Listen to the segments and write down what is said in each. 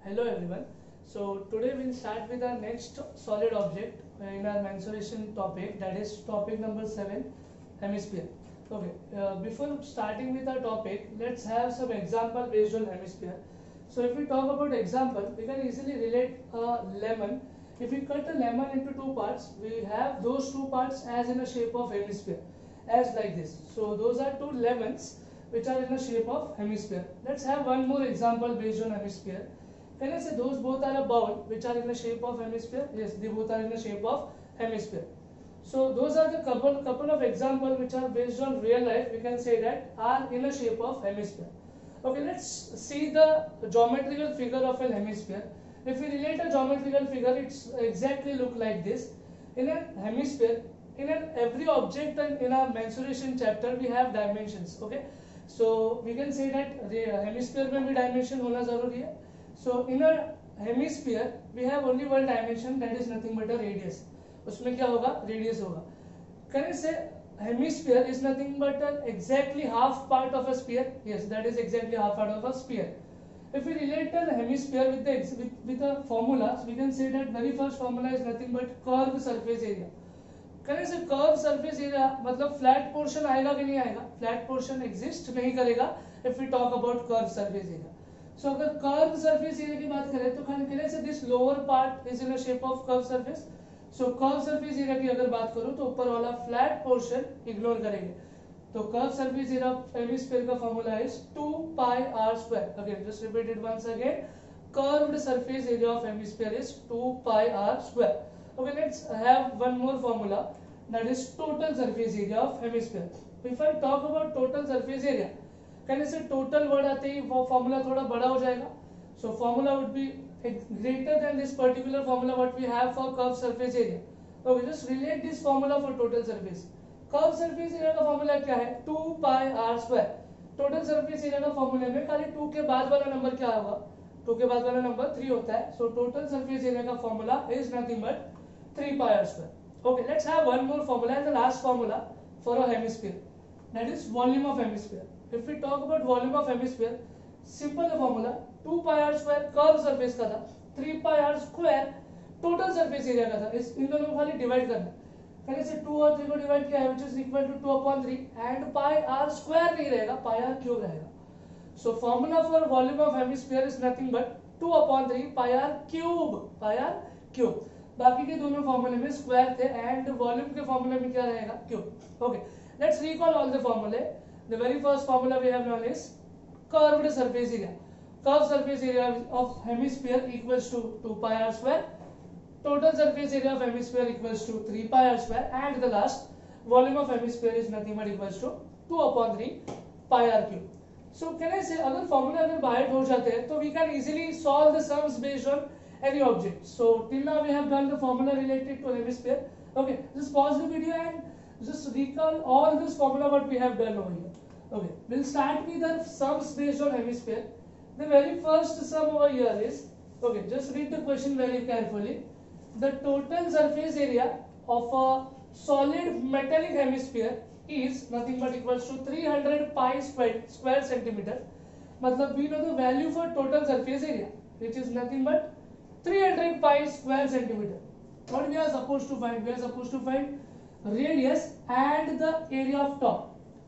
Hello everyone. So today we'll start with our next solid object in our mensuration topic, that is topic number 7, hemisphere. Okay, before starting with our topic, let's have some example based on hemisphere. So if we talk about example, we can easily relate a lemon. If we cut a lemon into two parts, we have those two parts as in a shape of hemisphere, as like this. So those are two lemons which are in the shape of hemisphere. Let's have one more example based on hemisphere. Can I say those both are a bowl which are in the shape of hemisphere? Yes, they both are in the shape of hemisphere. So those are the couple of examples which are based on real life. We can say that are in the shape of hemisphere. Okay, let's see the geometrical figure of a hemisphere. If we relate a geometrical figure, it's exactly look like this. In a hemisphere, every object in our mensuration chapter, we have dimensions. Okay, so we can say that the hemisphere में भी dimension होना जरूरी है. So in a hemisphere we have only one dimension, that is nothing but a radius. उसमें क्या होगा? Radius होगा. Can I say hemisphere is nothing but an exactly half part of a sphere? Yes, that is exactly half part of a sphere. If we relate the hemisphere with a formula, so we can say that very first formula is nothing but curved surface area. Can I say curved surface area मतलब flat portion आएगा कि नहीं आएगा? Flat portion exist नहीं करेगा if we talk about curved surface area. So अगर curved surface area की बात करें तो can I say this lower part is in a shape of curved surface. So curved surface area की अगर बात करूँ तो ऊपर वाला flat portion ignore करेंगे. तो curved surface area of hemisphere का formula is 2 pi r square. Again, just repeat it once again. Curved surface area of hemisphere is 2 pi r square. Okay, let's have one more formula, that is total surface area of hemisphere. If I talk about total surface area, can I say total word आते ही वो formula थोड़ा बड़ा हो जाएगा. So formula would be greater than this particular formula what we have for curved surface area. Okay, just relate this formula for total surface. Curve surface area का formula क्या है? 2 पाई r square. Total surface area का फॉर्मूले में खाली 2 के बाद वाला नंबर क्या होगा? 2 के बाद वाला नंबर 3 होता है. सो टोटल सरफेस एरिया का formula is nothing but 3 pi r square. Okay, let's have one more formula and the last formula for a hemisphere, that is volume of hemisphere. If we talk about volume of hemisphere, simple formula 2 pi r square curve surface का था, 3 pi r square total surface area का था. इस इन दोनों को खाली divide करना. पहले से 2 और 3 को डिवाइड किया है which is equal to 2/3 and pi r square नहीं रहेगा, pi r क्यूब रहेगा. So formula for volume of hemisphere is nothing but 2/3 pi r cube. बाकी के दोनों फॉर्मूले में स्क्वायर थे एंड वॉल्यूम के फॉर्मूले में क्या रहेगा? Cube. Okay, let's recall all the formulae. The very first formula we have known is curved surface area. Curve surface area of hemisphere equals to 2 pi r square. Total surface area of hemisphere equals to 3 pi r square, and the last volume of hemisphere is nothing but equals to 2/3 pi r cube. So can I say अगर formula अगर बाहर हो जाते हैं तो we can easily solve the sums based on any object. So till now we have done the formula related to hemisphere. Okay, just pause the video and just recall all this formula what we have done over here. Okay, we'll start with the sums based on hemisphere. The very first sum over here is, okay, just read the question very carefully. The total surface area of a solid metallic hemisphere is nothing but equals to 300 pi square centimeter. मतलब we know the value for total surface area, which is nothing but 300 pi square centimeter. What we are supposed to find? We are supposed to find radius and the area of top.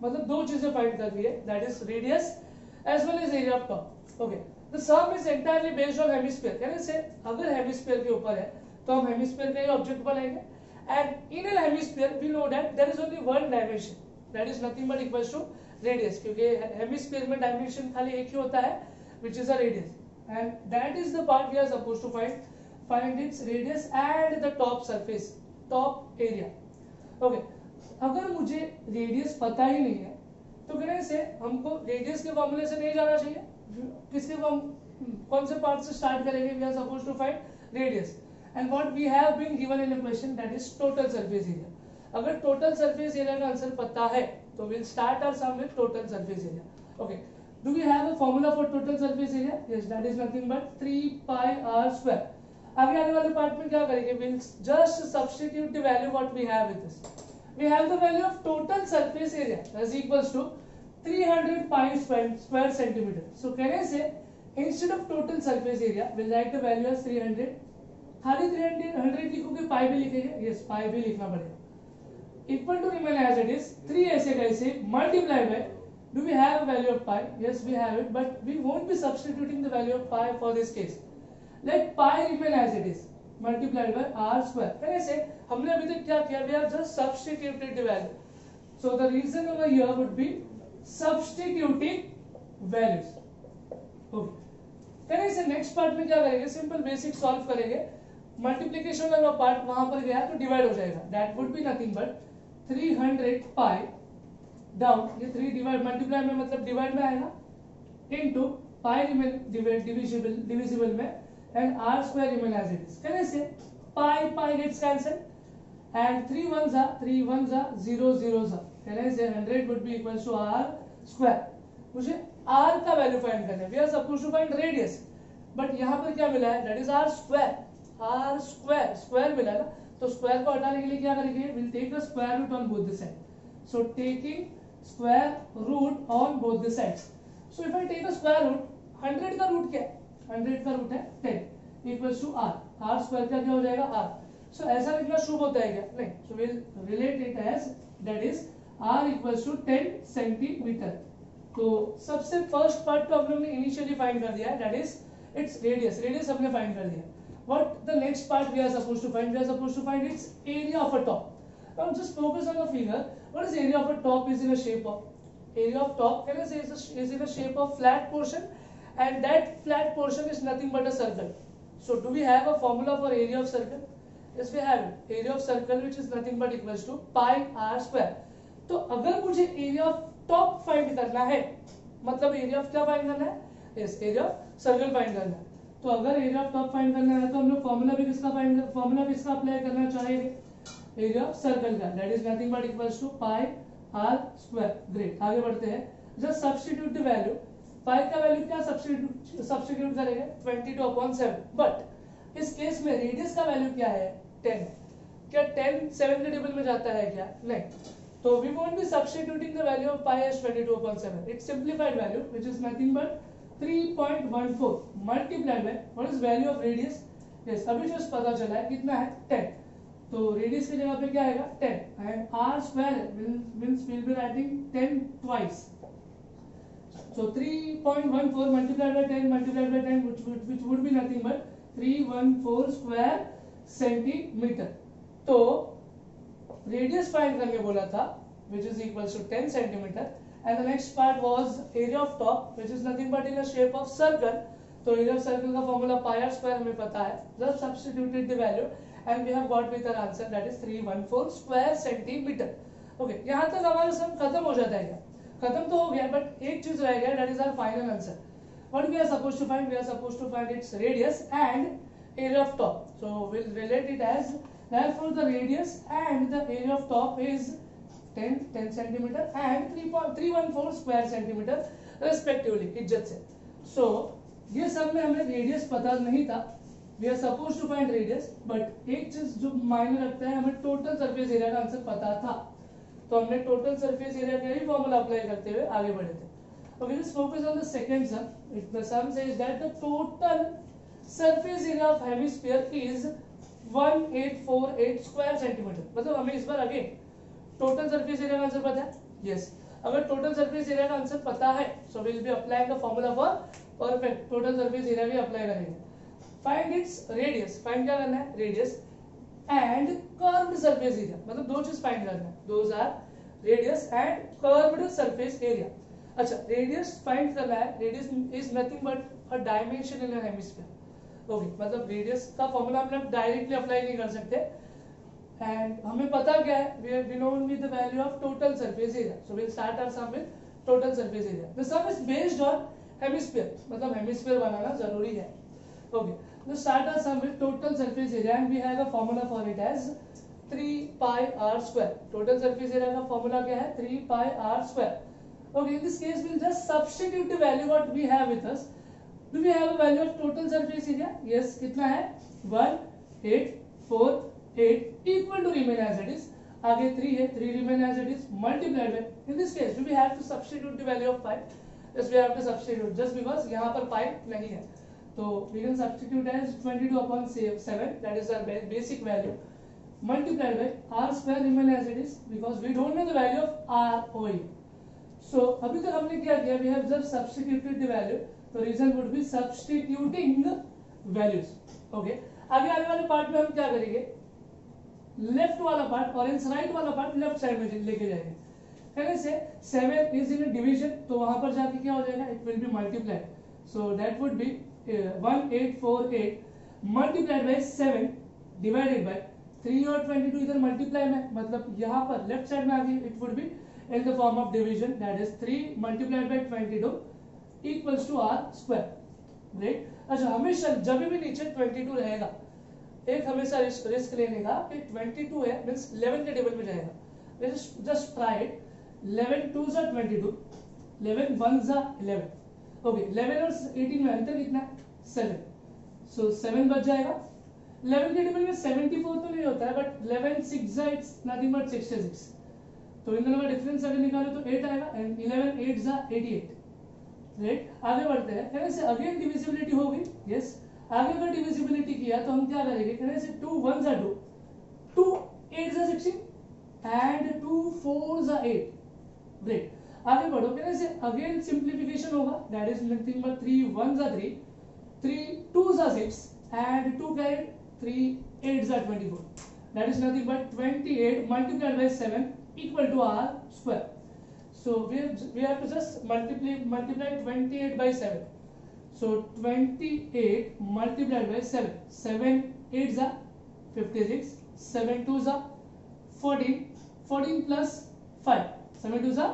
मतलब दो चीजें find करनी है, that is radius as well as area of top. Okay, the sum is entirely based on hemisphere. Can I say अगर hemisphere के ऊपर है तो हम हेमिस्फीयर का ही ऑब्जेक्ट बनाएंगे. And in an hemisphere we know that there is only one dimension, that is nothing but equals to radius, क्योंकि हेमिस्फीयर में डायमेंशन खाली एक ही होता है which is a radius, and that is the part we are supposed to find its radius and the top surface, top area. Okay, अगर मुझे radius पता ही नहीं है तो कहने से हमको रेडियस के फॉर्मूले से नहीं जाना चाहिए. किसके कौन से पार्ट से स्टार्ट करेंगे? We are supposed to find radius. And what we have been given in the question, that is total surface area. अगर total surface area का आंसर पता है तो we'll start our sum with total surface area. Okay, do we have a formula for total surface area? Yes, that is nothing but 3 pi r square. आगे आने वाले part में क्या करेंगे? We'll just substitute the value what we have with this. We have the value of total surface area as equals to 300 pi square centimeter. So can I say instead of total surface area will write the value as 300. खाली 300 लिखोगे, पाई भी लिखेंगे, yes पाई भी लिखना पड़ेगा. Equal to remain as it is 3 ऐसे कैसे multiply by. Do we have a value of pi? Yes, we have it, but we won't be substituting the value of pi for this case. Let pi remain as it is, multiplied by r square. And I say, हमने अभी तक क्या किया? We have just substituted the value. So the reason over here would be substituting values. Okay. Then I say next part में क्या करेंगे? Simple basic solve करेंगे. Multiplication वाला part वहाँ पर गया तो divide हो जाएगा. That would be nothing but 300 pi down, ये 3 डिवाइड मल्टीप्लाई में मतलब डिवाइड में आएगा, इनटू पाई रिमेन डिविजिबल में and R square remain as it is. Can say pi pi gets cancel and 3 1s are 3 1s are 0 0s are. Can say 100 would be equals to R square. मुझे R का value find करना है. We are supposed to find radius, but यहाँ पर क्या मिला है? That is R square. R square square मिला ना, तो स्क्वायर को हटाने के लिए क्या करेंगे? Will take the square root on both the side. So taking square root on both the sides. So if I take a square root, 100 का रूट क्या है? 100 का रूट है 10 equals to r. r square का क्या हो जाएगा? r. So ऐसा लिखना शुभ होता है क्या? नहीं. So we'll relate it as that is r equals to 10 centimeter. तो सबसे फर्स्ट पार्ट तो हम लोग ने इनिशियली फाइंड कर दिया है, that is its radius. Radius हमने फाइंड कर दिया. What the next part we are supposed to find? We are supposed to find its area of a top. Now just focus on the figure. What is area of a top? Is in a shape of, area of top can I say is in a shape of flat portion, and that flat portion is nothing but a circle. So do we have a formula for area of circle? Yes, we have it. Area of circle which is nothing but equals to pi r square. तो अगर मुझे area of top find करना है, मतलब area of क्या find करना है? Yes, area of circle find करना है. तो अगर area of top find करना है तो हम लोग formula भी किसका अप्लाई करना चाहेंगे? एरिया ऑफ सर्कल का, that is nothing but equals to pi r square. Great, आगे बढ़ते हैं. Just substitute the value. Pi का वैल्यू क्या सब्स्टिट्यूट करेंगे? 22/7. बट इस केस में रेडियस का वैल्यू क्या है? 10. क्या 10 7 के टेबल में जाता है क्या? नहीं. तो we won't be substituting the value of pi as 22/7. It's simplified value which is nothing but 3.14 multiplied by what is value of radius? Yes, अभी जो पता चला है कितना है? 10. तो रेडियस की जगह पे क्या आएगा? 10 and R square means will be writing 10 twice. सो 3.14 multiplied by 10 multiplied by 10 which would be nothing but 314 square centimetre. तो रेडियस फाइंड करने बोला था which is equals to 10 centimeter, and the next part was area of top which is nothing but in a shape of circle. तो area of circle का formula पाई r square हमें पता है. just substituted the value and we have got with our answer that is 314 square centimeter. Okay, यहाँ तक हमारा सम खत्म हो जाता है क्या? खत्म तो हो गया, बट एक चीज रह गया, that is our final answer. What we are supposed to find? We are supposed to find its radius and area of top. So we'll relate it as, therefore the radius and the area of top is 10 centimeter and 314 square centimeter respectively, इज्जत से. So ये सब में हमें radius पता नहीं था. We are supposed to find radius, but एक चीज जो मायने रखता है, हमें टोटल सरफेस एरिया का आंसर पता था, तो हमने टोटल सरफेस एरिया का ही फॉर्मूला अप्लाई करते हुए आगे बढ़े थे. Okay, just focus on the second sum. The sum says that the total surface area of hemisphere is 1848 square centimeter. मतलब हमें इस बार अगेन टोटल सरफेस एरिया का आंसर पता है? Yes. अगर टोटल सरफेस एरिया का आंसर पता है, so we'll be applying the formula for perfect. Total surface area भी अप्लाई करेंगे. Find its radius. फाइंड क्या करना है? Radius and curved surface area. मतलब दो चीज फाइंड करना है. Those are radius and curved surface area. अच्छा, रेडियस फाइंड करना है. Radius is nothing but a dimension in a hemisphere. Okay, मतलब रेडियस का फॉर्मूला हम लोग डायरेक्टली अप्लाई नहीं कर सकते. एंड हमें पता क्या है? We know only the value of total surface area. So we will start our sum with total surface area. The sum is based on hemisphere. मतलब हेमिस्फीयर बनाना जरूरी है. Okay, let's start our sum with total surface area and we have a formula for it as 3 pi r square. Total surface area का formula क्या है? 3 pi r square. Okay, in this case we'll just substitute the value what we have with us. Do we have a value of total surface area? Yes, कितना है? 1848 equal to remain as it is. आगे 3 है, 3 remain as it is multiplied by. In this case, do we have to substitute the value of pi? Just we have to substitute just because यहाँ पर pi नहीं है, तो we can substitute as 22/7, that is our basic value, multiplied by r square remain as it is because we don't know the value of r OE. So अभी तक हमने क्या किया, we have just substituted the value, तो reason would be substituting values. Okay, आगे आने वाले part में हम क्या करेंगे, लेफ्ट वाला पार्ट और राइट वाला पार्ट लेफ्ट साइड में लेके जाएंगे. कहने से 7 इज इन डिवीजन, तो वहां पर जाके क्या हो जाएगा, it will be multiplied. So that would be 1848 multiplied by 7 divided by 3 और 22 इधर मल्टीप्लाई में, मतलब यहाँ पर लेफ्ट साइड में आगे it would be in the form of division, that is 3 multiplied by 22 equals to r square. Right. अच्छा, हमेशा जब भी नीचे 22 रहेगा, एक हमेशा रिस्क लेने का कि 22 है मींस 11 के टेबल में जाएगा. Just try it. 11 2s are 22, 11 1s are 11. Okay, 11 और 18 में अंतर कितना है, 7. सो 7 बच जाएगा. 11 के टेबल में 74 तो नहीं होता है, बट 11 6 इट्स नथिंग बट 66. तो इन दोनों का डिफरेंस अगर निकालो तो 8 आएगा एंड 11 8s are 88. राइट. आगे बढ़ते हैं. कहने से अगेन डिविजिबिलिटी होगी. यस, आगे अगर डिविजिबिलिटी किया तो हम क्या करेंगे, कहने से 2 1s are 2, 2 8s are 16 and 2 4s are 8. Great. आगे बढ़ो. कहने से अगेन सिंप्लीफिकेशन होगा, that is nothing but 3 1s are 3, 3 2s are 6 and 2 carried 3 8s are 24. That is nothing but 28 multiplied by 7 equal to r square. So we have to just multiply 28 by 7. So 28 multiplied by 7. 7 8s are 56. 7 2s are 14. 14 plus 5. 7 2s are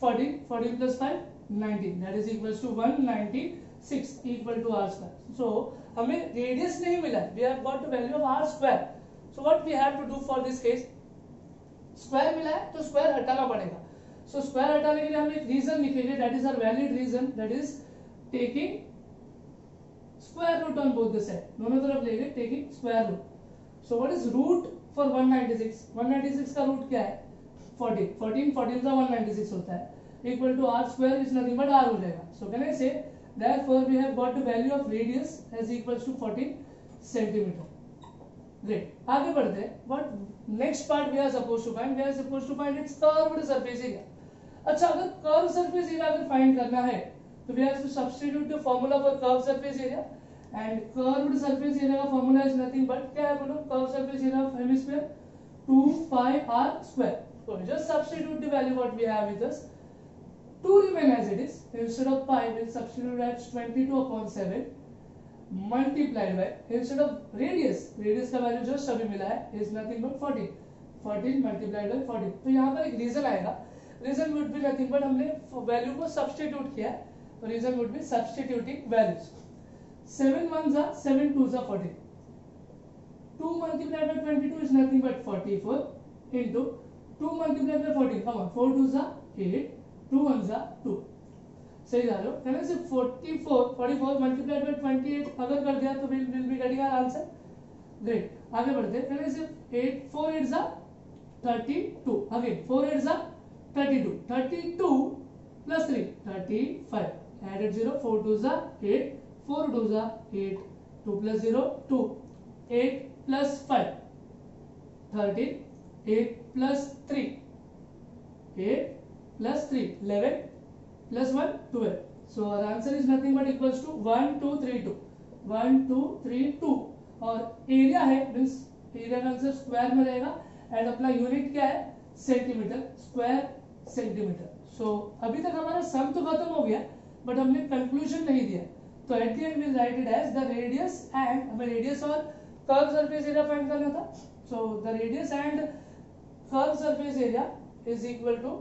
14. 14 plus 5 19. That is equals to 196 equal to r square. So हमें radius नहीं मिला. We have got the value of r square. So what we have to do for this case? Square मिला है तो square हटाना पड़ेगा. So square हटाने के लिए हम एक रीजन लिखेंगे, that is our valid reason, that is taking square root on both the side. दोनों तरफ लेंगे taking square root. So what is root for 196? 196 का root क्या है, 14. 14 14 का 196 होता है. Equal to r square is nothing but r हो जाएगा. So can I say therefore we have got the value of radius as equals to 14 centimeter. Great. आगे बढ़ते हैं. What next part we are supposed to find? We are supposed to find its curved surface area. अच्छा, अगर curve surface area अगर find करना है तो we have to substitute the formula for curve surface area and curved surface area का formula is nothing but क्या है बोलो, curve surface area of hemisphere 2 pi r square. So just substitute the value what we have with us. 2 remain as it is. Instead of pi we'll substitute as 22/7 multiplied by, instead of radius का value जो सभी मिला है is nothing but 14. 14 multiplied by 14. तो यहाँ पर एक reason आएगा. Reason would be nothing but हमने वैल्यू को सब्स्टिट्यूट किया, तो reason would be substituting values. 7 1s are 7 2s are 14. 2 multiplied by 22 is nothing but 44 into 2 multiplied by 14. Come on, 4 2s are 8, 2 1s are 2. सही जा रहे हो. कहने से 44 multiplied by 28 अगर कर दिया तो will be getting our answer. Great. आगे बढ़ते हैं. कहने से 8 4 8s are 32. Again 4 8s are 32. 32 plus 3 35. Added 0. 4 2s are 8. 4 2s are 8. 2 plus 0 2. 8 plus 5 13. 8 plus 3 8 plus 3 11 plus 1 12. So our answer is nothing but equals to 1 2 3 2. 1 2 3 2. और एरिया है means area का answer square में रहेगा एंड अपना यूनिट क्या है, centimetre square centimetre. सो अभी तक हमारा सम तो खत्म हो गया बट हमने कंक्लूजन नहीं दिया. तो at the end we write it as the radius and, हमें रेडियस और कर्व सरफेस एरिया फाइंड करना था. So the radius and curve surface area is equal to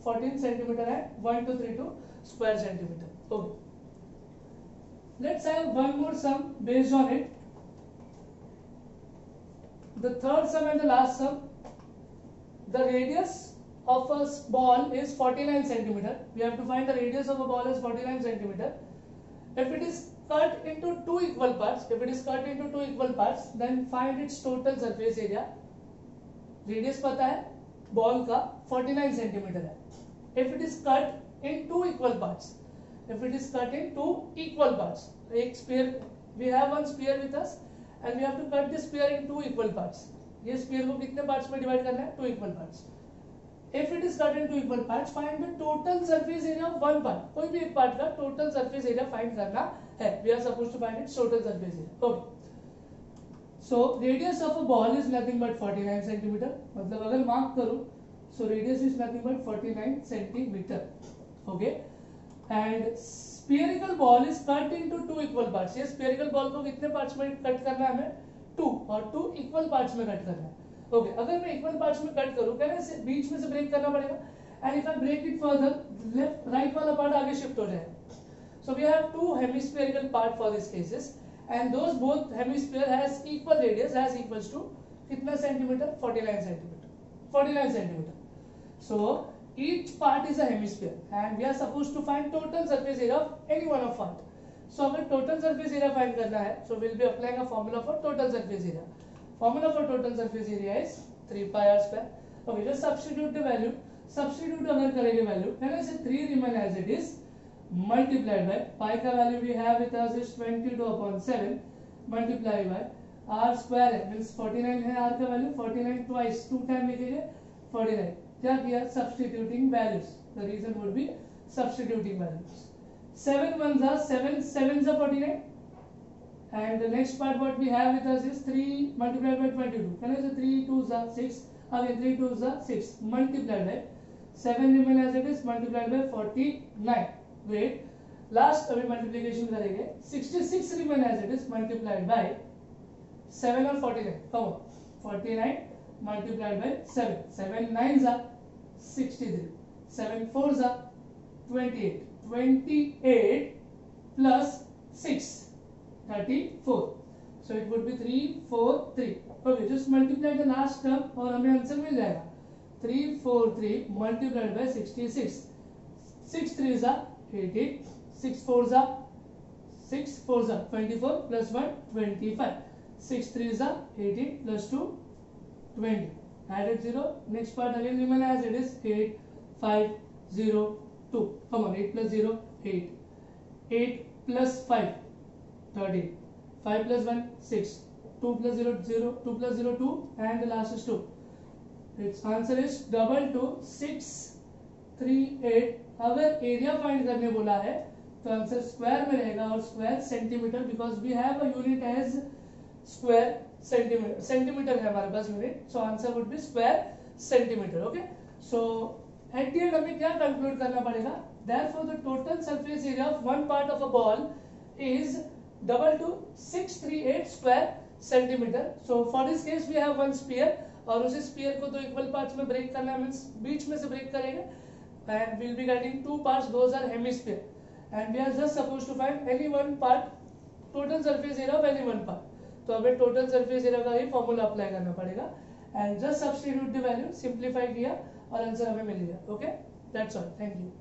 14 centimeter and 1232 square centimeter. Okay. Let's have one more sum based on it. The third sum and the last sum. The radius of a ball is 49 centimeter. We have to find the radius of a ball is 49 centimeter. If it is cut into two equal parts, then find its total surface area. Radius पता है ball का 49 centimetre है. If it is cut in two equal parts, if it is cut in two equal parts. एक sphere, we have one sphere with us and we have to cut this sphere in two equal parts. ये sphere को कितने parts में divide करना है? Two equal parts. If it is cut into equal parts, find the total surface area of one part. कोई भी एक part का total surface area find करना है. We are supposed to find its total surface area. Okay. So radius of a ball is nothing but 49 centimeter. मतलब अगर mark करूँ, so radius is nothing but 49 centimeter. Okay. And spherical ball is cut into two equal parts. ये spherical ball को कितने parts में cut करना है हमें? Two और two equal parts में cut करना है. Okay. अगर मैं equal parts में cut करूँ, क्या इसे बीच में से break करना पड़ेगा? And if I break it further, left right वाला part आगे shift हो जाएगा. So we have two hemispherical part for these cases, and those both hemisphere has equal radius as equals to कितना centimeter? 49 centimeter. 49 centimeter. So each part is a hemisphere and we are supposed to find total surface area of any one of part. So अगर total surface area find करना है, so we'll be applying a formula for total surface area. Formula for total surface area is 3 pi r square. Okay, just substitute the value. Substitute अगर करेंगे value, then I say 3 remain as it is multiplied by pi का value we have with us is 22/7 multiplied by r square है means 49 है r का value 49 twice 2 time लिखेंगे 49. क्या किया? Substituting values. The reason would be substituting values. 7 ones are 7 sevens are 49. And the next part what we have with us is 3 multiplied by 22. Can I say 3 2s are 6? Again 3 2s are 6 multiplied by 7 remain as it is multiplied by 49. Wait. Last अभी multiplication करेंगे. 66 remain as it is multiplied by 7 और 49. Come on. 49 multiplied by 7. 7 9s are 63. 7 4s are 28. 28 plus 6 34. So it would be 3 4 3. Okay, just multiply the last term और हमें answer मिल जाएगा. 343 multiplied by 66. 6 3s are 80. 6 4s are 24 plus 1 25. 6 3s are 18 plus 2 20. Added 0. Next part again remain as it is 8 5 0 2. Come on, 8 plus 0 8. 8 plus 5 13. 5 plus 1 6. 2 plus 0 0. 2 plus 0 2 and the last is 2. Its answer is 22,638. अगर area find करने बोला है तो answer square में रहेगा और square centimetre because we have a unit as square centimetre. Centimetre है हमारे पास unit. So answer would be square centimetre. Okay. So at the end हमें क्या कंक्लूड करना पड़ेगा? Therefore the total surface area of one part of a ball is 22,638 square centimeter. So for this case we have one sphere और उसी sphere को दो equal parts में break करना means बीच में से break करेंगे and we'll be getting two parts. Those are hemisphere and we are just supposed to find any one part total surface area of any one part. तो हमें total surface area का ही formula apply करना पड़ेगा and just substitute the value, simplify किया और answer हमें मिल गया. Okay, that's all. Thank you.